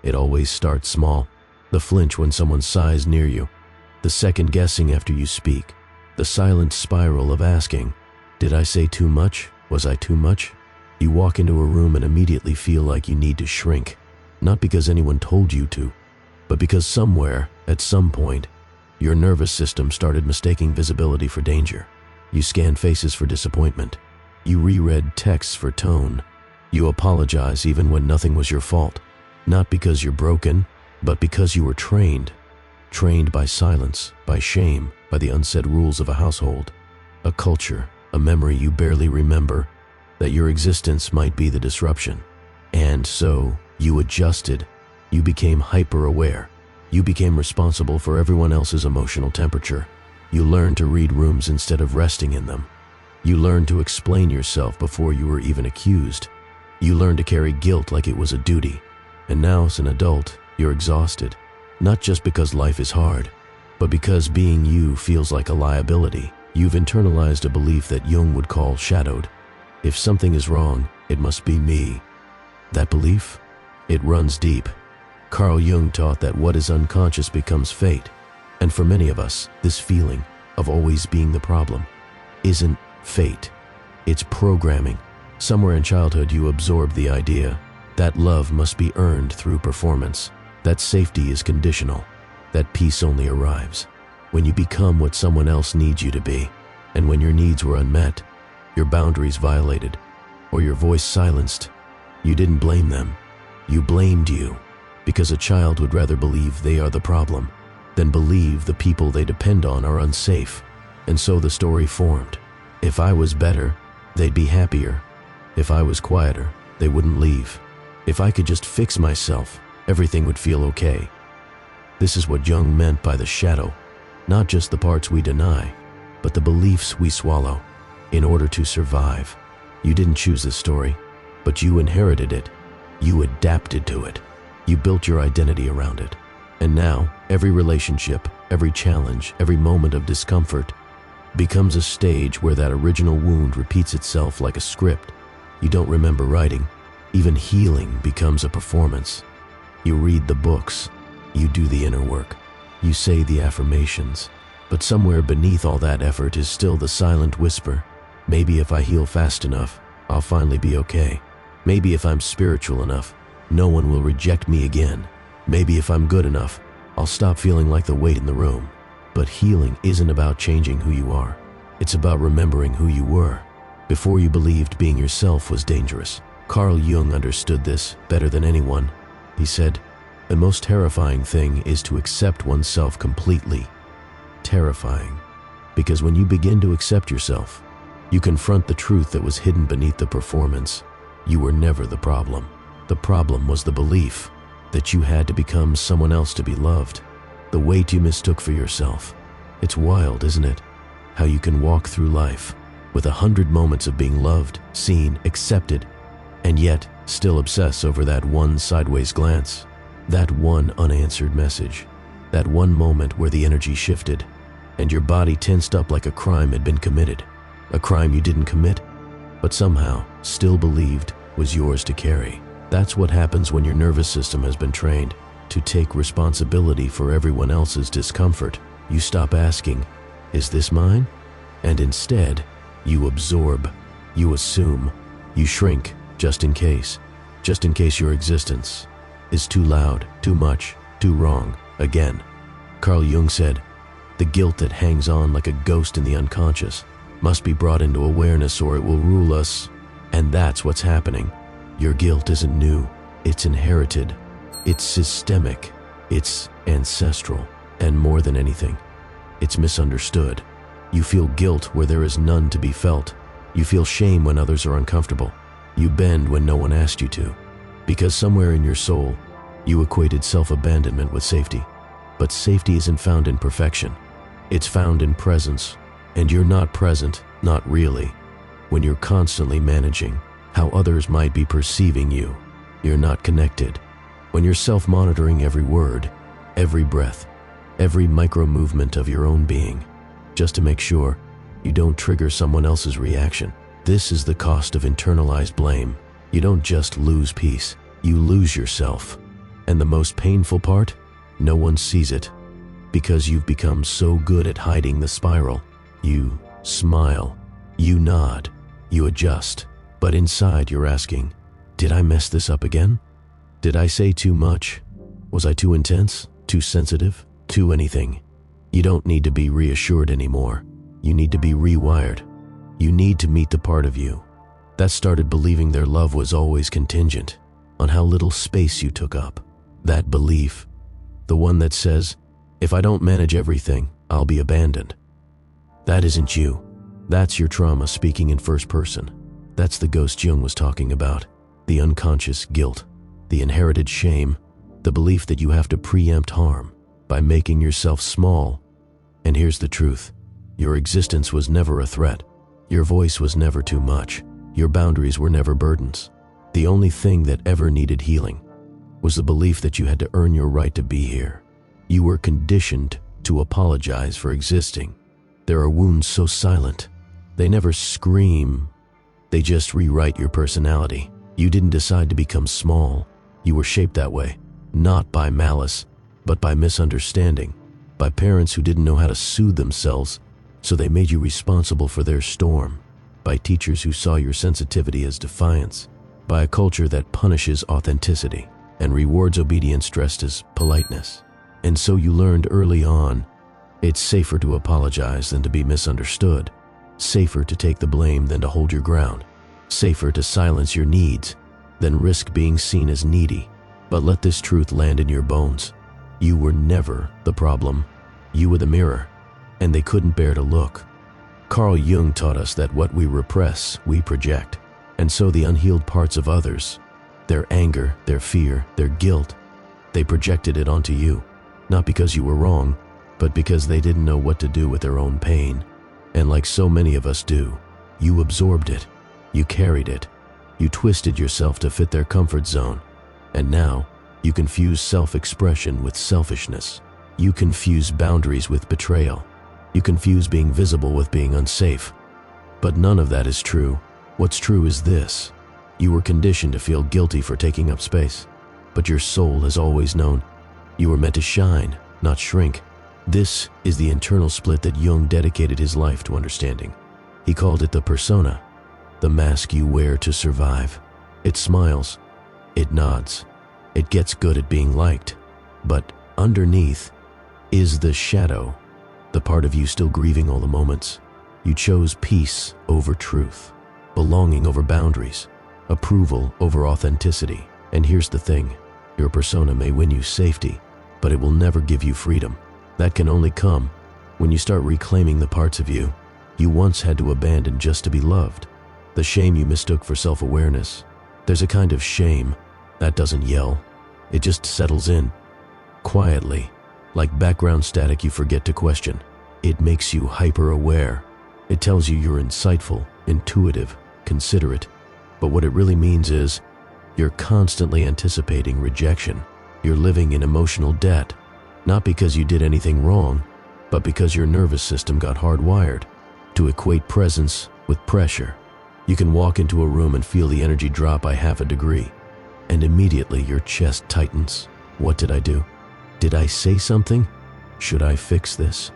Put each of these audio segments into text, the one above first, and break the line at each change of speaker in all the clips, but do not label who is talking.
It always starts small. The flinch when someone sighs near you, the second guessing after you speak, the silent spiral of asking, did I say too much? Was I too much? You walk into a room and immediately feel like you need to shrink, not because anyone told you to, but because somewhere, at some point, your nervous system started mistaking visibility for danger. You scanned faces for disappointment. You reread texts for tone. You apologize even when nothing was your fault, not because you're broken, but because you were trained by silence, by shame, by the unsaid rules of a household, a culture, a memory you barely remember, that your existence might be the disruption. And so, you adjusted. You became hyper-aware. You became responsible for everyone else's emotional temperature. You learned to read rooms instead of resting in them. You learned to explain yourself before you were even accused. You learned to carry guilt like it was a duty. And now, as an adult, you're exhausted. Not just because life is hard, but because being you feels like a liability. You've internalized a belief that Jung would call shadowed. If something is wrong, it must be me. That belief? It runs deep. Carl Jung taught that what is unconscious becomes fate. And for many of us, this feeling of always being the problem isn't fate. It's programming. Somewhere in childhood you absorbed the idea that love must be earned through performance, that safety is conditional, that peace only arrives when you become what someone else needs you to be. And when your needs were unmet, your boundaries violated, or your voice silenced, you didn't blame them. You blamed you, because a child would rather believe they are the problem than believe the people they depend on are unsafe. And so the story formed. If I was better, they'd be happier. If I was quieter, they wouldn't leave. If I could just fix myself, everything would feel okay. This is what Jung meant by the shadow, not just the parts we deny, but the beliefs we swallow in order to survive. You didn't choose this story, but you inherited it. You adapted to it. You built your identity around it. And now, every relationship, every challenge, every moment of discomfort becomes a stage where that original wound repeats itself like a script you don't remember writing. Even healing becomes a performance. You read the books, you do the inner work, you say the affirmations, but somewhere beneath all that effort is still the silent whisper. Maybe if I heal fast enough, I'll finally be okay. Maybe if I'm spiritual enough, no one will reject me again. Maybe if I'm good enough, I'll stop feeling like the weight in the room. But healing isn't about changing who you are. It's about remembering who you were before you believed being yourself was dangerous. Carl Jung understood this better than anyone. He said, the most terrifying thing is to accept oneself completely. Terrifying. Because when you begin to accept yourself, you confront the truth that was hidden beneath the performance. You were never the problem. The problem was the belief that you had to become someone else to be loved, the weight you mistook for yourself. It's wild, isn't it? How you can walk through life with 100 moments of being loved, seen, accepted, and yet still obsess over that one sideways glance, that one unanswered message, that one moment where the energy shifted and your body tensed up like a crime had been committed, a crime you didn't commit, but somehow still believed was yours to carry. That's what happens when your nervous system has been trained to take responsibility for everyone else's discomfort. You stop asking, is this mine? And instead, you absorb, you assume, you shrink just in case your existence is too loud, too much, too wrong, again. Carl Jung said, the guilt that hangs on like a ghost in the unconscious must be brought into awareness or it will rule us. And that's what's happening. Your guilt isn't new, it's inherited, it's systemic, it's ancestral, and more than anything, it's misunderstood. You feel guilt where there is none to be felt. You feel shame when others are uncomfortable. You bend when no one asked you to, because somewhere in your soul, you equated self-abandonment with safety. But safety isn't found in perfection. It's found in presence, and you're not present, not really, when you're constantly managing how others might be perceiving you. You're not connected. When you're self-monitoring every word, every breath, every micro-movement of your own being, just to make sure you don't trigger someone else's reaction. This is the cost of internalized blame. You don't just lose peace, you lose yourself. And the most painful part? No one sees it. Because you've become so good at hiding the spiral. You smile, you nod, you adjust, but inside you're asking, did I mess this up again? Did I say too much? Was I too intense, too sensitive, too anything? You don't need to be reassured anymore. You need to be rewired. You need to meet the part of you that started believing their love was always contingent on how little space you took up. That belief, the one that says, if I don't manage everything, I'll be abandoned. That isn't you. That's your trauma speaking in first person. That's the ghost Jung was talking about. The unconscious guilt, the inherited shame, the belief that you have to preempt harm by making yourself small. And here's the truth. Your existence was never a threat. Your voice was never too much. Your boundaries were never burdens. The only thing that ever needed healing was the belief that you had to earn your right to be here. You were conditioned to apologize for existing. There are wounds so silent. They never scream. They just rewrite your personality. You didn't decide to become small. You were shaped that way, not by malice, but by misunderstanding, by parents who didn't know how to soothe themselves, so they made you responsible for their storm, by teachers who saw your sensitivity as defiance, by a culture that punishes authenticity and rewards obedience dressed as politeness. And so you learned early on, it's safer to apologize than to be misunderstood, safer to take the blame than to hold your ground, safer to silence your needs than risk being seen as needy. But let this truth land in your bones. You were never the problem. You were the mirror, and they couldn't bear to look. Carl Jung taught us that what we repress, we project. And so the unhealed parts of others, their anger, their fear, their guilt, they projected it onto you. Not because you were wrong, but because they didn't know what to do with their own pain. And like so many of us do, you absorbed it, you carried it, you twisted yourself to fit their comfort zone. And now, you confuse self-expression with selfishness. You confuse boundaries with betrayal. You confuse being visible with being unsafe. But none of that is true. What's true is this. You were conditioned to feel guilty for taking up space, but your soul has always known you were meant to shine, not shrink. This is the internal split that Jung dedicated his life to understanding. He called it the persona, the mask you wear to survive. It smiles, it nods, it gets good at being liked, but underneath is the shadow, the part of you still grieving all the moments. You chose peace over truth, belonging over boundaries, approval over authenticity. And here's the thing, your persona may win you safety, but it will never give you freedom. That can only come when you start reclaiming the parts of you once had to abandon just to be loved. The shame you mistook for self-awareness. There's a kind of shame that doesn't yell. It just settles in, quietly, like background static you forget to question. It makes you hyper-aware. It tells you you're insightful, intuitive, considerate. But what it really means is, you're constantly anticipating rejection. You're living in emotional debt, not because you did anything wrong, but because your nervous system got hardwired to equate presence with pressure. You can walk into a room and feel the energy drop by half a degree, and immediately your chest tightens. What did I do? Did I say something? Should I fix this?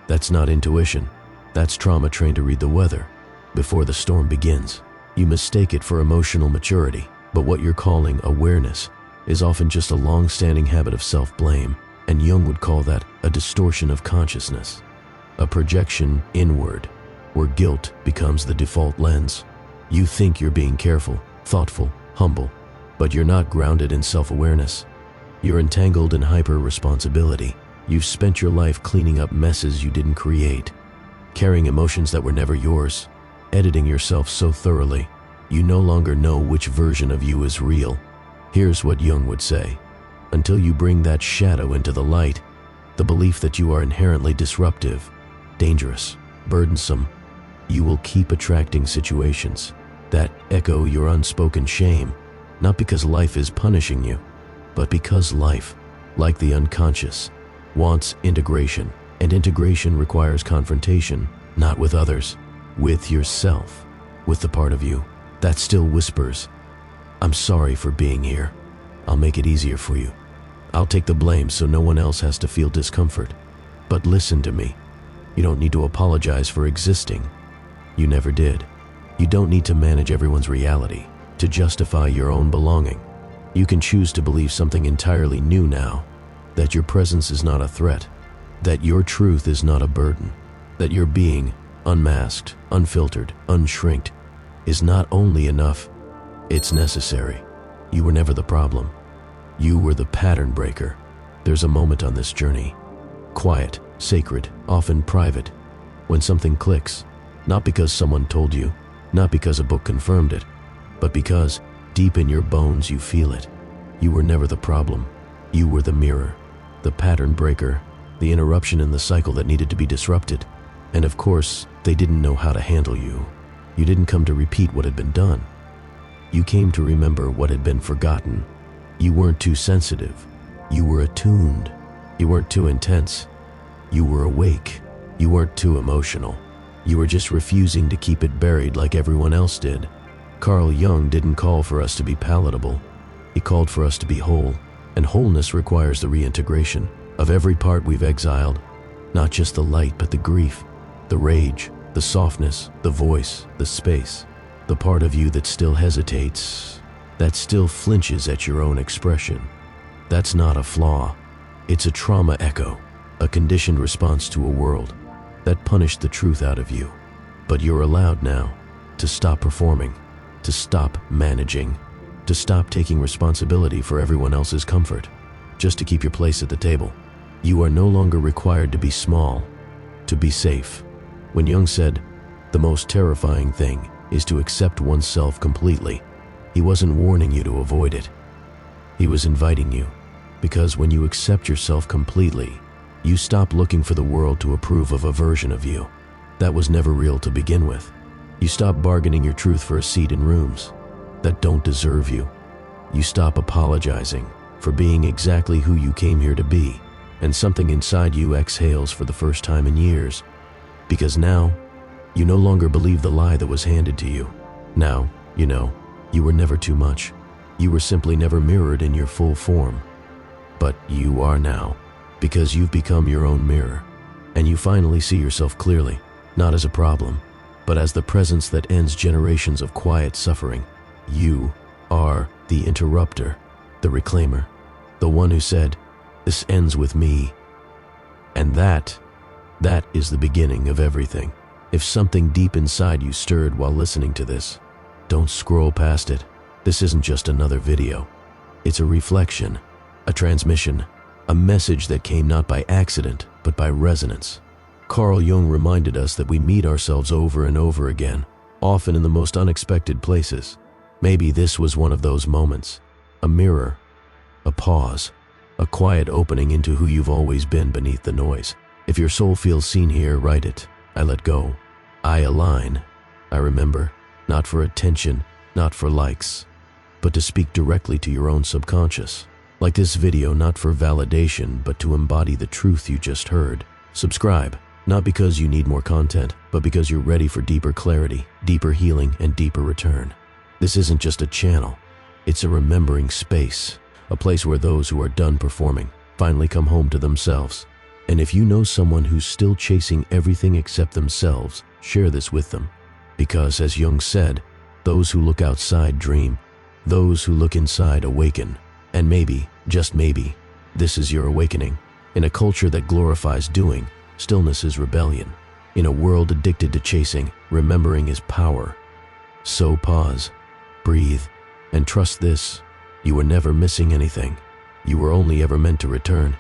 That's not intuition. That's trauma trained to read the weather before the storm begins. You mistake it for emotional maturity, but what you're calling awareness is often just a long-standing habit of self-blame, and Jung would call that a distortion of consciousness, a projection inward, where guilt becomes the default lens. You think you're being careful, thoughtful, humble, but you're not grounded in self-awareness. You're entangled in hyper-responsibility. You've spent your life cleaning up messes you didn't create, carrying emotions that were never yours, editing yourself so thoroughly, you no longer know which version of you is real. Here's what Jung would say. Until you bring that shadow into the light, the belief that you are inherently disruptive, dangerous, burdensome, you will keep attracting situations that echo your unspoken shame, not because life is punishing you, but because life, like the unconscious, wants integration, and integration requires confrontation, not with others, with yourself, with the part of you that still whispers, I'm sorry for being here. I'll make it easier for you. I'll take the blame so no one else has to feel discomfort. But listen to me. You don't need to apologize for existing. You never did. You don't need to manage everyone's reality to justify your own belonging. You can choose to believe something entirely new now, that your presence is not a threat, that your truth is not a burden, that your being, unmasked, unfiltered, unshrinked, is not only enough, it's necessary. You were never the problem. You were the pattern breaker. There's a moment on this journey, quiet, sacred, often private, when something clicks, not because someone told you, not because a book confirmed it, but because deep in your bones you feel it. You were never the problem. You were the mirror, the pattern breaker, the interruption in the cycle that needed to be disrupted. And of course, they didn't know how to handle you. You didn't come to repeat what had been done. You came to remember what had been forgotten. You weren't too sensitive. You were attuned. You weren't too intense. You were awake. You weren't too emotional. You were just refusing to keep it buried like everyone else did. Carl Jung didn't call for us to be palatable. He called for us to be whole, and wholeness requires the reintegration of every part we've exiled, not just the light but the grief, the rage, the softness, the voice, the space, the part of you that still hesitates, that still flinches at your own expression. That's not a flaw. It's a trauma echo, a conditioned response to a world that punished the truth out of you. But you're allowed now to stop performing, to stop managing, to stop taking responsibility for everyone else's comfort, just to keep your place at the table. You are no longer required to be small, to be safe. When Jung said, the most terrifying thing is to accept oneself completely, he wasn't warning you to avoid it. He was inviting you, because when you accept yourself completely, you stop looking for the world to approve of a version of you that was never real to begin with. You stop bargaining your truth for a seat in rooms that don't deserve you. You stop apologizing for being exactly who you came here to be, and something inside you exhales for the first time in years, because now you no longer believe the lie that was handed to you. Now, you know, you were never too much. You were simply never mirrored in your full form. But you are now, because you've become your own mirror, and you finally see yourself clearly, not as a problem, but as the presence that ends generations of quiet suffering. You are the interrupter, the reclaimer, the one who said, "This ends with me." And that is the beginning of everything. If something deep inside you stirred while listening to this, don't scroll past it. This isn't just another video. It's a reflection, a transmission, a message that came not by accident, but by resonance. Carl Jung reminded us that we meet ourselves over and over again, often in the most unexpected places. Maybe this was one of those moments, a mirror, a pause, a quiet opening into who you've always been beneath the noise. If your soul feels seen here, write it. I let go. I align. I remember, not for attention, not for likes, but to speak directly to your own subconscious. Like this video, not for validation, but to embody the truth you just heard. Subscribe, not because you need more content, but because you're ready for deeper clarity, deeper healing, and deeper return. This isn't just a channel. It's a remembering space, a place where those who are done performing finally come home to themselves. And if you know someone who's still chasing everything except themselves, share this with them. Because, as Jung said, those who look outside dream, those who look inside awaken. And maybe, just maybe, this is your awakening. In a culture that glorifies doing, stillness is rebellion. In a world addicted to chasing, remembering is power. So pause, breathe, and trust this. You were never missing anything. You were only ever meant to return.